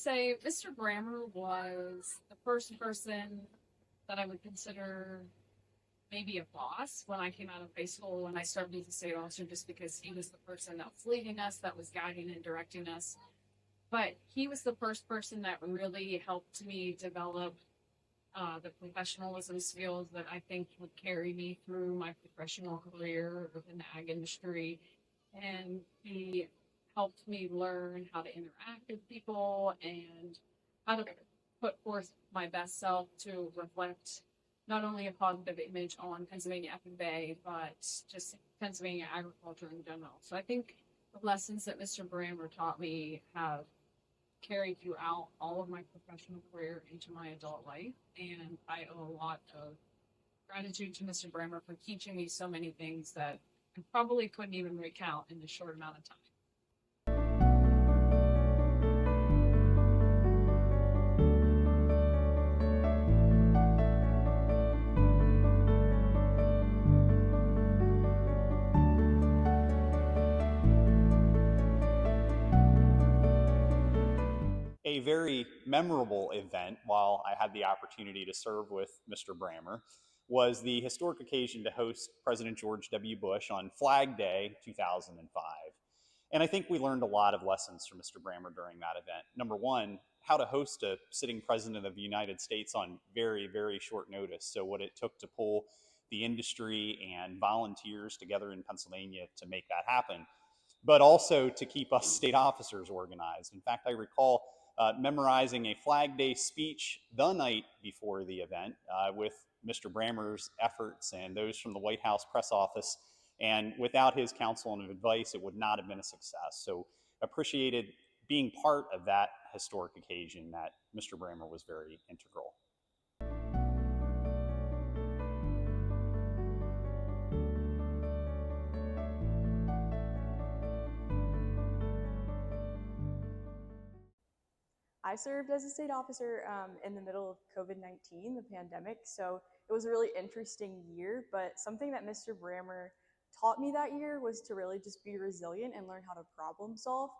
say Mr. Brammer was the first person that I would consider maybe a boss when I came out of high school when I started as a state officer, just because he was the person that was leading us, that was guiding and directing us. But he was the first person that really helped me develop the professionalism skills that I think would carry me through my professional career within the ag industry. And he helped me learn how to interact with people and how to put forth my best self to reflect not only a positive image on Pennsylvania FFA, but just Pennsylvania agriculture in general. So I think the lessons that Mr. Brammer taught me have carried throughout all of my professional career into my adult life. And I owe a lot of gratitude to Mr. Brammer for teaching me so many things that I probably couldn't even recount in a short amount of time. A very memorable event while I had the opportunity to serve with Mr. Brammer was the historic occasion to host President George W. Bush on Flag Day 2005. And I think we learned a lot of lessons from Mr. Brammer during that event. Number one, how to host a sitting president of the United States on very, very short notice. So what it took to pull the industry and volunteers together in Pennsylvania to make that happen, but also to keep us state officers organized. In fact, I recall memorizing a Flag Day speech the night before the event with Mr. Brammer's efforts and those from the White House press office. And without his counsel and advice, it would not have been a success. So appreciated being part of that historic occasion that Mr. Brammer was very integral. I served as a state officer in the middle of COVID-19, the pandemic, so it was a really interesting year, but something that Mr. Brammer taught me that year was to really just be resilient and learn how to problem solve.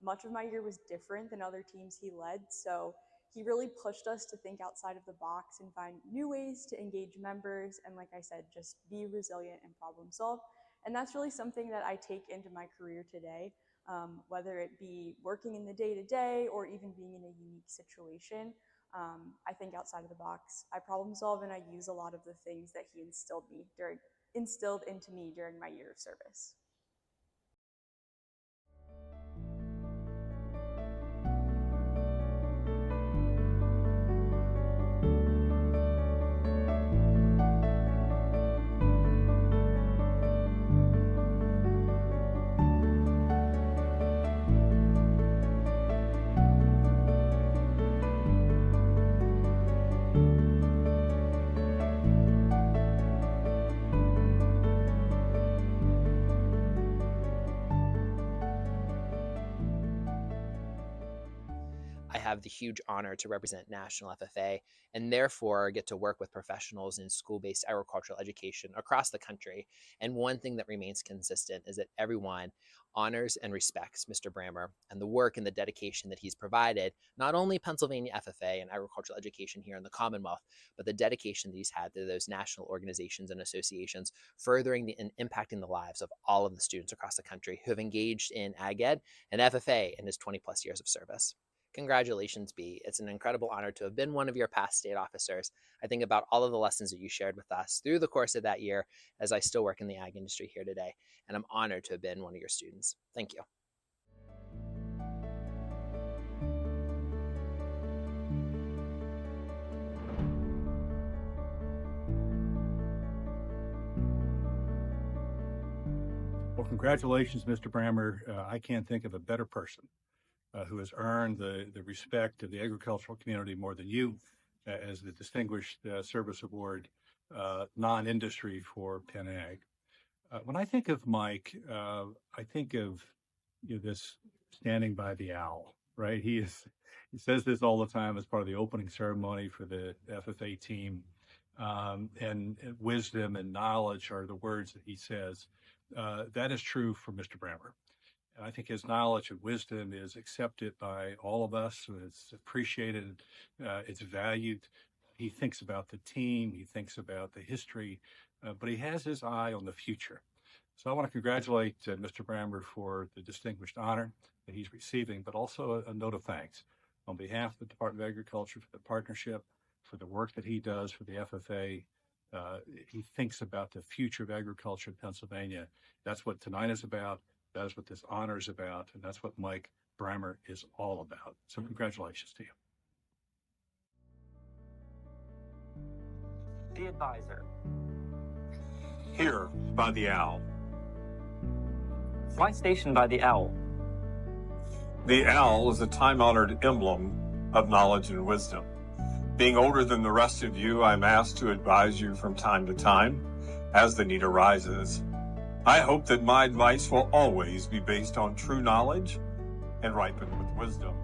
Much of my year was different than other teams he led, so he really pushed us to think outside of the box and find new ways to engage members and, like I said, just be resilient and problem solve. And that's really something that I take into my career today. Whether it be working in the day-to-day or even being in a unique situation. I think outside of the box. I problem solve and I use a lot of the things that he instilled into me during my year of service. I have the huge honor to represent National FFA and therefore get to work with professionals in school-based agricultural education across the country. And one thing that remains consistent is that everyone honors and respects Mr. Brammer and the work and the dedication that he's provided, not only Pennsylvania FFA and agricultural education here in the Commonwealth, but the dedication that he's had to those national organizations and associations, furthering and impacting the lives of all of the students across the country who have engaged in Ag Ed and FFA in his 20 plus years of service. Congratulations, B. It's an incredible honor to have been one of your past state officers. I think about all of the lessons that you shared with us through the course of that year as I still work in the ag industry here today, and I'm honored to have been one of your students. Thank you. Well, congratulations, Mr. Brammer. I can't think of a better person who has earned the respect of the agricultural community more than you as the Distinguished Service Award non-industry for PennAg. When I think of Mike, I think of this standing by the owl, right? He says this all the time as part of the opening ceremony for the FFA team. And wisdom and knowledge are the words that he says. That is true for Mr. Brammer. I think his knowledge and wisdom is accepted by all of us. It's appreciated. It's valued. He thinks about the team. He thinks about the history, but he has his eye on the future. So I want to congratulate Mr. Brammer for the distinguished honor that he's receiving, but also a note of thanks on behalf of the Department of Agriculture for the partnership, for the work that he does for the FFA. He thinks about the future of agriculture in Pennsylvania. That's what tonight is about. That is what this honor is about. And that's what Mike Brammer is all about. So congratulations to you. The advisor. Here by the owl. Why stationed by the owl? The owl is a time-honored emblem of knowledge and wisdom. Being older than the rest of you, I'm asked to advise you from time to time as the need arises. I hope that my advice will always be based on true knowledge and ripened with wisdom.